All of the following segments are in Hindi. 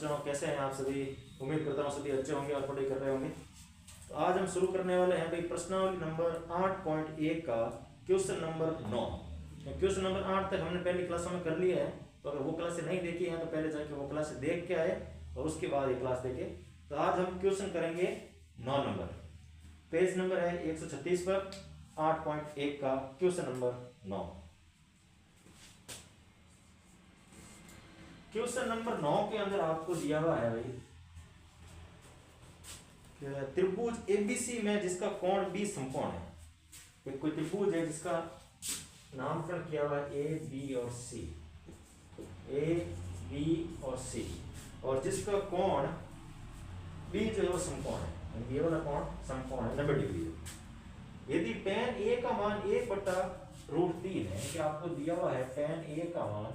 बच्चों, कैसे हैं आप सभी? उम्मीद करता हूँ सभी अच्छे होंगे और पढ़ाई कर रहे होंगे। तो आज हम शुरू करने वाले हैं भाई प्रश्नावली नंबर 8.1 का क्वेश्चन नंबर 9। क्वेश्चन नंबर 8 तक हमने पहली क्लासों में कर लिया है, तो अगर वो क्लासें नहीं देखी हैं तो पहले जाके वो क्लासें देख के आए और उसके बाद ये क्लास देखे। तो आज हम क्वेश्चन करेंगे 9 नंबर, पेज नंबर है 136 पर 8.1 का क्वेश्चन नंबर 9। क्वेश्चन नंबर 9 के अंदर आपको दिया हुआ है भाई त्रिभुज एबीसी में जिसका कोण बी समकोण है। कोई त्रिभुज है जिसका नामकरण किया हुआ है ए बी और सी, ए बी और सी, और जिसका कोण बी जो है वो समकोण है, ये वाला कोण समकोण है 90 डिग्री है। यदि tan ए का मान 1/√3 है, कि आपको दिया हुआ है tan ए का मान,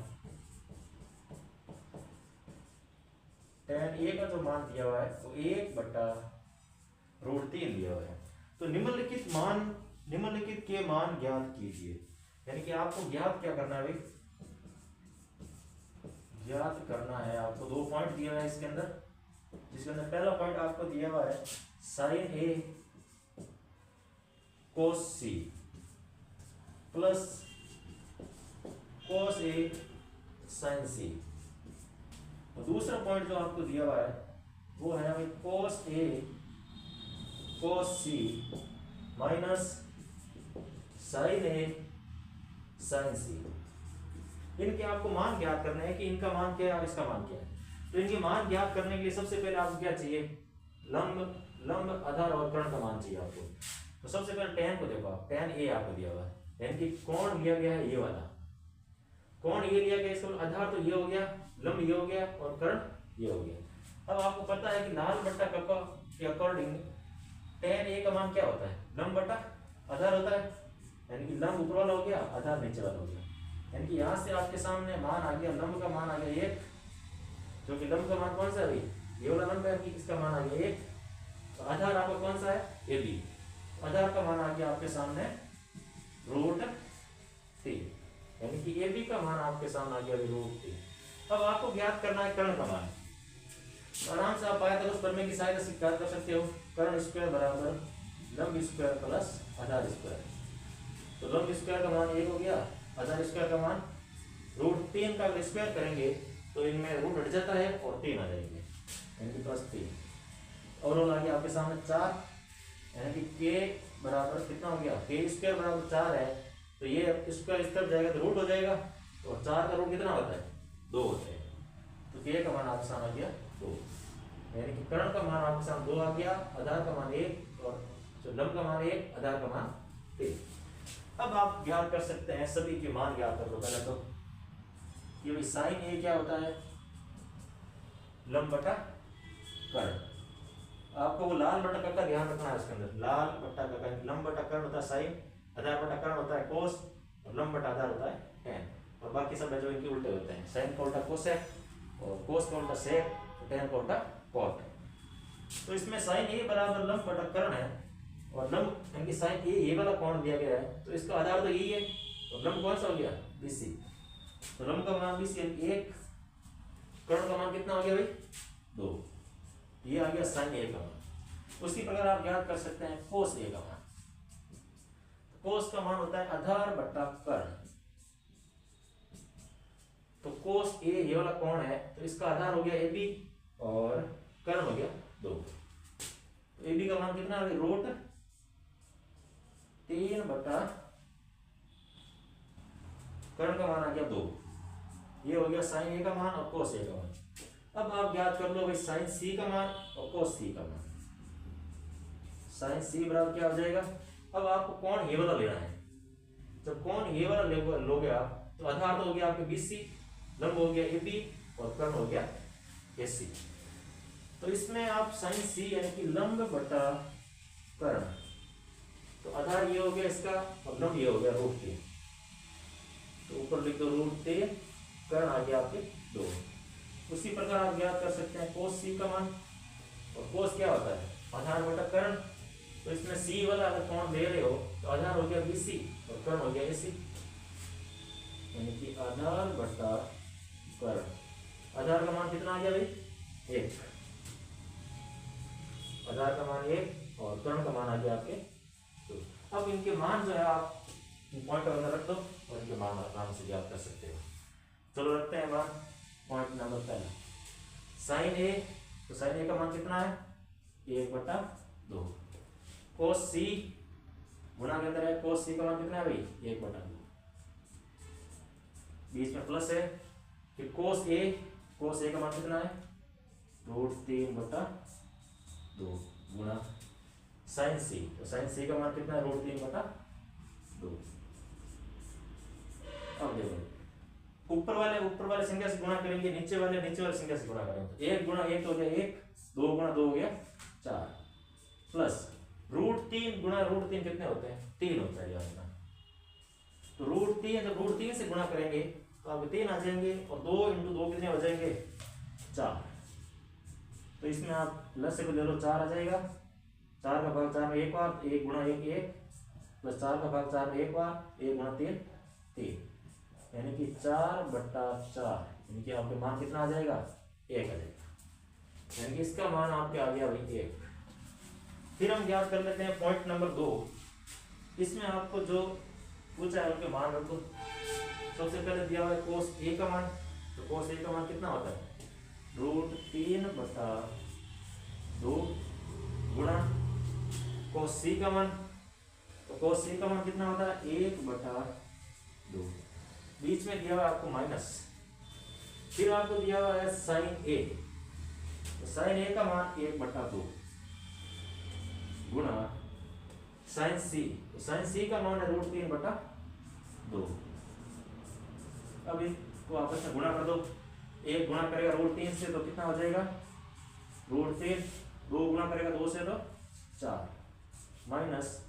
tan ए का जो मान दिया हुआ है वो 1/√3 दिया हुआ है। तो निम्नलिखित के मान ज्ञात कीजिए। यानी कि आपको ज्ञात क्या करना है भाई? ज्ञात करना है आपको, 2 पॉइंट दिया हुआ है इसके अंदर, जिसके अंदर पहला पॉइंट आपको दिया हुआ है sin A cos C plus cos A sin C। और दूसरा पॉइंट जो आपको दिया हुआ है वो है भाई cos A cos C minus sin A sin C। इनके आपको मान ज्ञात करने हैं कि इनका मान क्या है और इसका मान क्या है। तो इनके मान ज्ञात करने के लिए सबसे पहले आपको क्या चाहिए? लंब, आधार और कर्ण का मान चाहिए आपको। तो सबसे पहले tan को देखो आप, tan A आपको दिया हुआ है, यानी कि कोण लिया गया है ये वाला, कोण ये लिया गया, इसका आधार तो ये हो गया, लंब ये हो गया और कर्ण ये हो गया। अब आपको पता है कि लाल बट्टा कप्पा के अकॉर्डिंग tan A का मान क्या होता है? लंब बट्टा आधार होता है, यानी कि लंब ऊपर वाला हो गया, आधार नीचे वाला हो गया। यानी कि यहाँ से आपके सामने मान आ गया, लंब का मान आ गया 1, जो कि लंब का मान कौन सा है भाई? ये वाला लंब है, कि इसका मान आ गया 1। तो आधार आपका कौन सा है? A B. आधार का मान आ गया आपके सामने √3, यानी कि ए बी का मान आपके सामने आ गया √3। अब आपको ज्ञात करना है कर्ण का मान। तो आराम से आप पाइथागोरस प्रमेय की सहायता से ज्ञात कर सकते हो। कर्ण स्क्वायर बराबर लंब स्क्वायर प्लस आधार स्क्वायर। तो लंब स्क्वायर का मान 1 हो गया, आधार स्क्वायर का मान √3 का स्क्वायर करेंगे तो इनमें रूट हट जाता है और 3 आ जाएंगे, यानी कि +3। और आ गया आपके सामने 4, यानी कि k बराबर कितना हो गया? k स्क्वायर बराबर 4 है, तो ये स्क्वायर इस तरफ जाएगा तो रूट हो जाएगा, और 4 का रूट कितना होता है? 2 होता है। तो k का मान आपके सामने आ गया 2, यानी कि कर्ण का मान आपके सामने 2 आ गया, आधार का मान 1 और जो लंब का मान 1, आधार का मान 3। अब आप ज्ञात कर सकते हैं, सभी के मान ज्ञात कर लो पहले तो, कि भाई sin A क्या होता है? लंब बटा कर्ण। आपको वो लाल बटा कर्ण का ध्यान रखना है इसके अंदर, लाल बटा कर्ण, लंब बटा कर्ण होता है sin, आधार बटा कर्ण होता है cos, और लंब बटा आधार होता है tan। और बाकी सब है जो इनके उल्टे होते हैं, sin का उल्टा cosec और cos का उल्टा sec, tan का उल्टा cot। तो इसमें sin A बराबर लंब बटा कर्ण है, और लंब यानी कि sin A ये वाला कोण दिया गया है, तो इसका आधार तो यही है, तो लंब कौन सा हो गया? BC। तो लंब का मान BC 1, कर्ण का मान कितना हो गया भाई? 2। ये आ गया sin A का मान। उसी प्रकार आप ज्ञात कर सकते हैं cos A का मान। cos का मान होता है आधार बटा कर्ण। तो cos A ये वाला कोण है, तो इसका आधार हो गया AB और कर्ण हो गया 2। तो AB का मान कितना आ गया? √3 बटा कर्ण का मान आ गया 2। ये हो गया sin A का मान और cos A का मान। अब आप ज्ञात कर लो भाई sin C का मान और cos C का मान। sin C बराबर क्या हो जाएगा? अब आपको कोण ये वाला लेना है। जब कोण ये वाला लोगे आप, तो आधार तो हो गया आपके BC, लंब हो गया AB और कर्ण हो गया AC। तो इसमें आप sin C यानी कि लंब बटा कर्ण, तो आधार ये हो गया इसका और लंब ये हो गया √3। तो ऊपर लिख दो √3, कर्ण आ गया आपके 2। उसी प्रकार आप ज्ञात कर सकते हैं cos C का मान, और cos क्या होता है? आधार बटा कर्ण। तो इसमें C वाला अगर कोण ले रहे हो तो आधार हो गया BC और कर्ण हो गया AC, यानी कि आधार बटा कर्ण। आधार का मान कितना आ गया भाई? 1, आधार का मान 1 और कर्ण का मान आ गया आपके 2। अब इनके मान जो है आप पॉइंट अंदर रख दो और इनके मान आराम से ज्ञात कर सकते हो। चलो रखते हैं मान। पॉइंट नंबर पहला साइन ए, तो साइन ए का मान कितना है 1/2। कोस सी गुणा के अंदर है, कोस सी का मान कितना है भाई 1/2, बीच में प्लस है। फिर कोस ए का मान कितना है √3/2 गुणा साइन सी, तो साइन सी का मान कितना है √3/2। अब देखो ऊपर वाले संख्या से गुणा करेंगे, नीचे वाले संख्या से गुणा करेंगे, तो 1 गुणा 1 हो गया 1, 2 गुणा 2 हो गया 4, प्लस √3 गुणा √3 कितने होते हैं 3 होता है यार। तो √3 जब √3 से गुणा करेंगे तो आपके 3 आ जाएंगे और 2 × 2 कितने हो जाएंगे 4। तो इसमें आप लस को ले लो 4 आ जाएगा, 4 का भाग 4 में 1 बार, 1 गुणा 1 1, प्लस 4 का भाग 4 में 1 बार, 1 गुणा 3 3, यानी कि 4/4, यानी कि आपके मान कितना आ जाएगा 1 आ जाएगा, यानी कि इसका मान आपके आ गया भाई 1। फिर हम ज्ञात कर लेते हैं पॉइंट नंबर 2। इसमें आपको जो पूछा है उनके मान रख दो। सबसे पहले दिया हुआ है कोस ए का मान, तो कोस ए का मान कितना होता है √3/2 गुणा कोस सी का मान, तो कोस सी का मान कितना होता है 1/2, बीच में दिया हुआ है आपको माइनस। फिर आपको दिया हुआ है साइन ए, तो साइन ए का मान 1/2 गुणा साइन सी, तो साइन सी का मान है √3/2। अब इसको आपस में गुणा कर दो, 1 गुणा करेगा √3 से तो कितना हो जाएगा √3, 2 गुणा करेगा 2 से तो 4, माइनस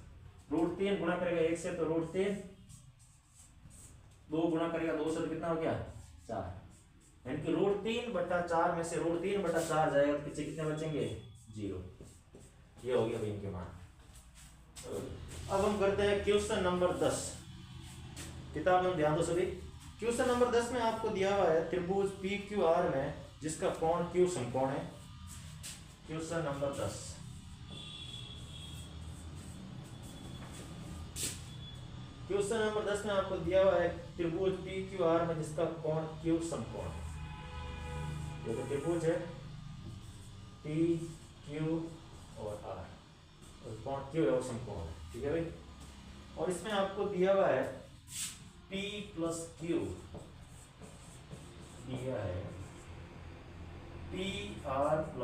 √3 गुणा करेगा 1 से तो √3, 2 गुणा करेगा 2 से तो कितना हो गया 4, यानी कि √3/4 में से √3/4 जाएगा तो पीछे कितने बचेंगे 0। ये हो गया इनके मान। अब हम करते हैं क्वेश्चन नंबर 10। किताब में ध्यान दो सभी। क्वेश्चन नंबर 10 में आपको दिया हुआ है त्रिभुज PQR में जिसका कोण Q समकोण है। क्वेश्चन नंबर 10, क्वेश्चन नंबर 10 में आपको दिया हुआ है त्रिभुज PQR में जिसका कोण Q समकोण है। ये तो त्रिभुज है PQ और R, और कोण Q है वो समकोण है, ठीक है भाई। और इसमें आपको दिया हुआ है P + Q दिया है, PR +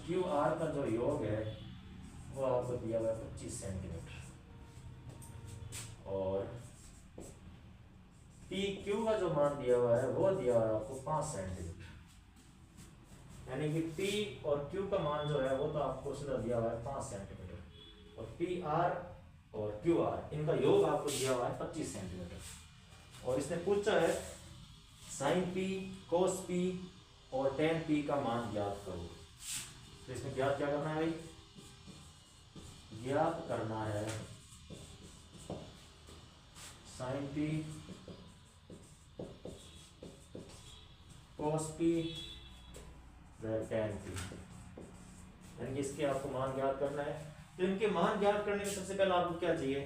QR का जो योग है वो आपको दिया हुआ है 25 सेंटीमीटर, और PQ का जो मान दिया हुआ है वो दिया हुआ है आपको 5 सेंटीमीटर, यानी कि P और Q का मान जो है वो तो आपको सीधा दिया हुआ है 5 सेंटीमीटर, और PR और QR इनका योग आपको दिया हुआ है 25 सेंटीमीटर। और इसने पूछा है साइन P, कोस P और tan P का मान ज्ञात करो। तो इसमें ज्ञात क्या करना है भाई, ज्ञात करना है साइन P, कोस P, tan P, यानी कि इसके आपको मान ज्ञात करना है। तो इनके मान ज्ञात करने में सबसे पहले आपको क्या चाहिए,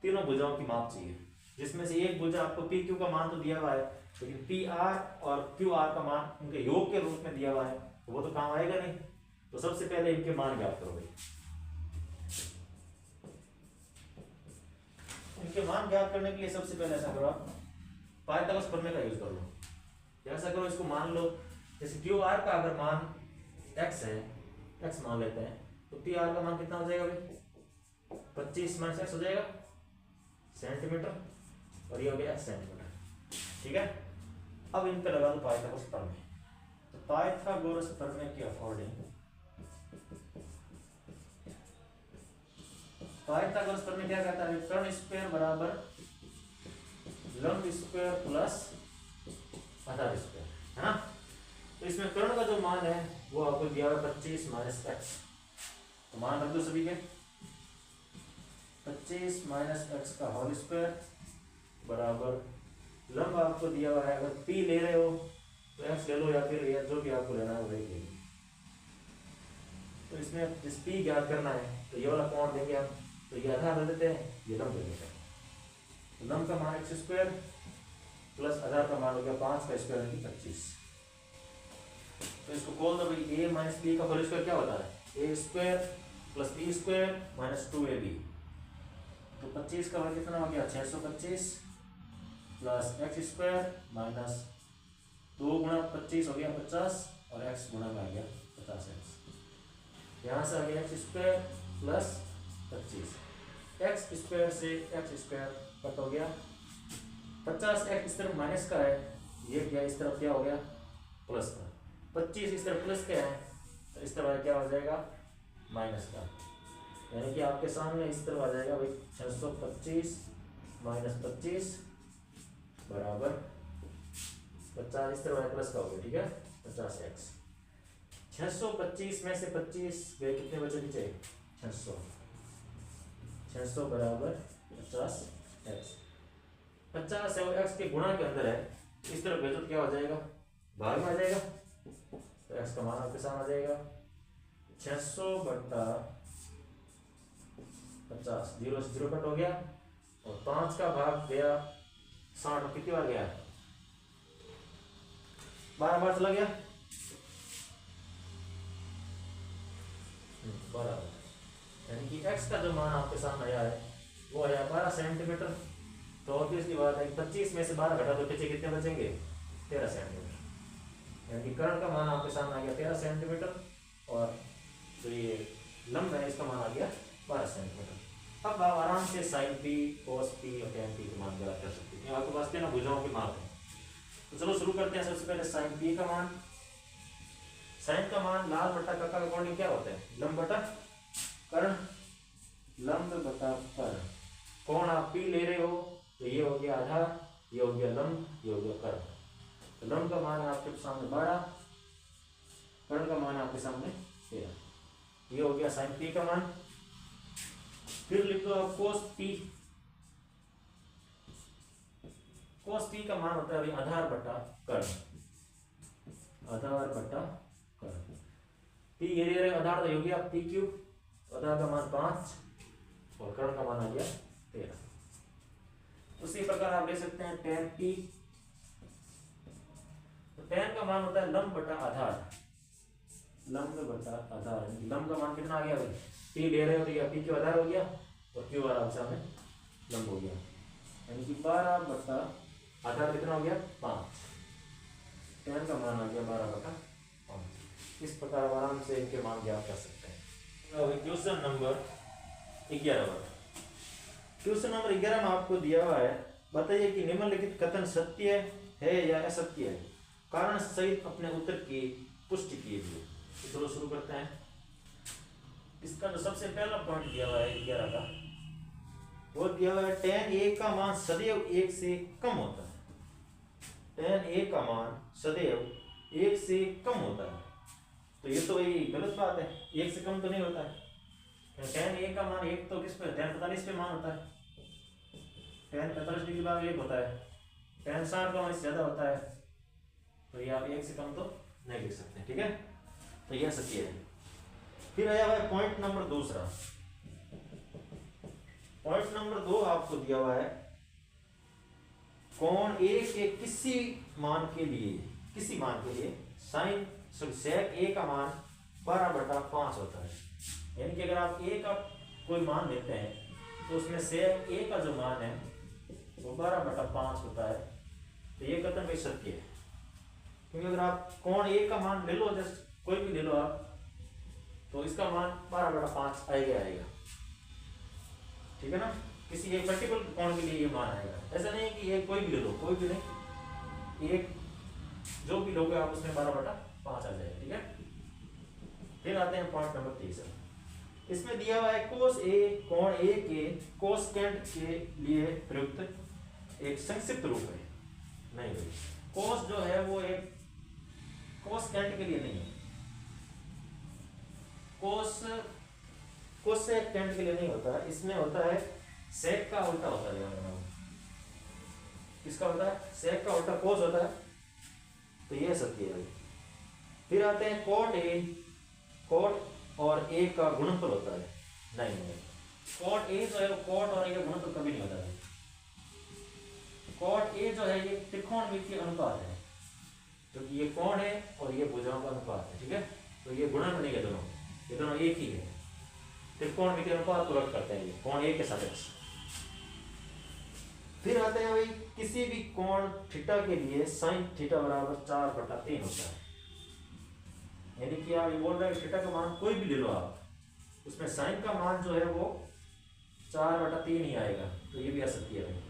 तीनों भुजाओं की माप चाहिए, जिसमें से एक भुजा आपको PQ का मान तो दिया हुआ है, लेकिन PR और QR का मान उनके योग के रूप में दिया हुआ है, तो वो तो काम आएगा नहीं। तो सबसे पहले इनके मान ज्ञात करो भाई। इनके मान ज्ञात करने के लिए सबसे पहले ऐसा करो, आप पाइथागोरस प्रमेय का यूज कर लो। ऐसा करो, इसको मान लो जैसे QR का अगर मान x है, x मान लेते हैं, तो PR का मान कितना हो जाएगा भाई 25 - x हो जाएगा सेंटीमीटर, और ये हो गया सेंटीमीटर, ठीक है। अब इन पे लगा दो पाइथागोरस प्रमेय। तो पाइथागोरस प्रमेय के अकॉर्डिंग पाइथागोरस प्रमेय क्या कहता है, कर्ण स्क्वायर बराबर लंब स्क्वायर प्लस आधार स्क्वायर, है ना। तो इसमें कर्ण का जो मान है वो आपको दिया हुआ 25 - x, तो मान रख दो सभी के 25 - x का होल स्क्वायर बराबर लंब आपको दिया हुआ है, अगर P ले रहे हो तो x ले लो, या फिर जो भी आपको लेना है वही ले लो, इसमें जिस पी ज्ञात करना है तो ये वाला कोण देंगे हम, तो ये आधार दे देते हैं, ये लंब दे देते हैं। तो लंब का मान x स्क्वायर प्लस आधार का मान हो गया 5 का स्क्वायर यानी 25। तो इसको खोल दो भाई, a माइनस बी का होल स्क्वायर क्या होता है, a स्क्वायर plus B square minus 2ab। तो 25 का वर्ग कितना हो गया 625 प्लस एक्स स्क्वायर माइनस 2 गुणा 25 हो गया 50 और x गुणा में आ गया 50x। यहाँ से आ गया x square plus 25, x square से एक्स स्क्वायर कट हो गया, 50 एक्स इस तरफ माइनस का है, ये क्या इस तरफ क्या हो गया प्लस का, 25 इस तरफ प्लस का है तो इस तरफ क्या हो जाएगा माइनस का, यानी कि आपके सामने इस तरफ आ जाएगा भाई 625 माइनस 25 बराबर 50, इस तरफ प्लस का हो गया, ठीक है 50x। 625 में से 25 गए, कितने बचे नीचे 600, 600 बराबर 50x। 50 है वो x के गुणा के अंदर है, इस तरफ भेजो तो क्या हो जाएगा भाग में आ जाएगा, तो x का मान आपके सामने आ जाएगा 600 बटा 50, 0 से 0 कट हो गया और 5 का भाग गया 60, कितनी बार गया 12 बार चला गया बराबर, यानी कि x का जो मान आपके सामने आया है वो आया 12 सेंटीमीटर। तो ऑब्वियसली बात है 25 में से 12 घटा तो पीछे कितने बचेंगे 13 सेंटीमीटर, यानी कि कर्ण का मान आपके सामने आ गया 13 सेंटीमीटर और जो ये लंब है इसका मान आ गया 12 सेंटीमीटर। अब आप आराम से साइन पी कोस पी और टेन पी का मान ज्ञात कर सकते हैं, आपके पास ना भुजाओं के माप है। तो चलो शुरू करते हैं। सबसे पहले साइन पी का मान, साइन का मान लाल बटा कक्का का अकॉर्डिंग क्या होता है लंब बटा कर्ण, लंब बटा कर्ण। कोण आप पी ले रहे हो तो ये हो गया आधार, ये हो गया लंब, ये हो गया कर्ण। तो लंब का मान है आपके सामने 12, कर्ण का मान है आपके सामने 13, ये हो गया साइन पी का मान। फिर लिख दो आप कोस पी, कोस पी का मान होता है आधार बटा कर्ण, आधार बटा कर्ण। पी ये आधार तो हो गया पी क्यूब, आधार का मान 5 और कर्ण का मान आ गया 13। उसी प्रकार आप ले सकते हैं tan p, तो tan का मान होता है लंब बटा आधार, लंब बटा आधार। लंब का मान कितना आ गया भाई, p ले रहे हो तो यह p क्यों आधार हो गया और q वाला सामने लंब हो गया, यानी कि 12 बटा आधार कितना हो गया 5, tan का मान आ गया 12 बटा 5। इस प्रकार आराम से इनके मान ज्ञात कर सकते हैं। Question number 11। क्वेश्चन नंबर 11 में आपको दिया हुआ है, बताइए कि निम्नलिखित कथन सत्य है या असत्य है, कारण सहित अपने उत्तर की पुष्टि कीजिए। चलो शुरू करते हैं। इसका जो सबसे पहला पॉइंट दिया हुआ है 11 का, वो दिया हुआ है tan a का मान सदैव 1 से कम होता है, tan a का मान सदैव 1 से कम होता है। तो ये तो वही गलत बात है, 1 से कम तो नहीं होता है। tan a का मान 1 तो किस पे, tan 45 पे मान होता है, tan 45 डिग्री बाद 1 होता है, tan 60 का मान ज्यादा होता है, तो ये आप 1 से कम तो नहीं लिख सकते, ठीक है। तो यह सत्य है। फिर आया हुआ है पॉइंट नंबर दूसरा। पॉइंट नंबर 2 आपको दिया हुआ है, कोण a के किसी मान के लिए साइन सेक a का मान 12/5 होता है। यानी कि अगर आप a का कोई मान लेते हैं तो उसमें सेक a का जो मान है वो 12/5 होता है। तो ये कथन भाई सत्य है, क्योंकि अगर आप कोण a का मान ले लो, जस्ट कोई भी ले लो आप, तो इसका मान 12/5 आएगा, ठीक है ना। किसी एक पर्टिकुलर कोण के लिए ये मान आएगा, ऐसा नहीं है कि ये कोई भी ले लो, कोई भी नहीं, एक जो भी लोगे आप उसमें 12/5 आ जाएगा, ठीक है। फिर आते हैं पॉइंट नंबर 3। इसमें दिया हुआ है कोस a कोण a के कोसेकेंट के लिए प्रयुक्त एक संक्षिप्त रूप है। नहीं भाई, कोस जो है वो एक कोसेकेंट के लिए नहीं है, कोसेकेंट के लिए नहीं होता है, इसमें होता है सेक का उल्टा होता है। किसका होता है, सेक का उल्टा कोस होता है, तो ये सत्य है। फिर आते हैं कोट और ए का गुणनफल होता है? नहीं नहीं, कॉट ए जो है वो कॉट और ए का गुणनफल कभी नहीं होता है। कॉट ए जो है ये त्रिकोणमितीय अनुपात है, क्योंकि ये कोण है और ये भुजाओं का अनुपात है, ठीक है। तो ये गुणन बनेगा दोनों, ये दोनों एक ही है, त्रिकोणमितीय अनुपात को रद्द करते हैं ये कोण ए के सापेक्ष। फिर आते हैं भाई किसी भी कोण थीटा के लिए साइन थीटा बराबर 4/3 होता है। यानी कि आप ये बोल रहे हैं थीटा का मान कोई भी ले लो आप, उसमें साइन का मान जो है वो 4/3 ही आएगा, तो ये भी असत्य है भाई,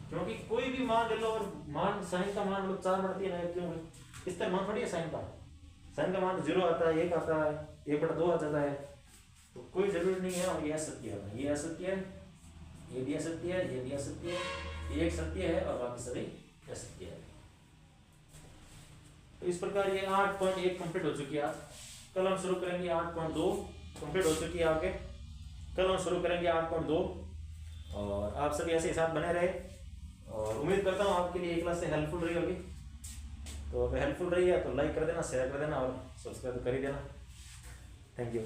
क्योंकि कोई भी मान ले लो और मान साइन का मान 4/3 आएगा। क्यों भाई? इस तरह मान थोड़ी है साइन का मान 0 आता है, 1 आता है, 1/2 आ जाता है, तो कोई जरूरी नहीं है। और ये असत्य है, ये असत्य है, ये भी असत्य है, ये भी असत्य है, ये एक सत्य है और बाकी सभी असत्य है। तो इस प्रकार ये 8.1 कंप्लीट हो चुकी है। आज कल हम शुरू करेंगे 8.2 कंप्लीट हो चुकी है आपके। कल हम शुरू करेंगे 8.2 और आप सभी ऐसे साथ बने रहे और उम्मीद करता हूँ आपके लिए ये क्लास से हेल्पफुल रही होगी। तो अगर हेल्पफुल रही है तो लाइक कर देना, शेयर कर देना और सब्सक्राइब कर ही देना। Thank you.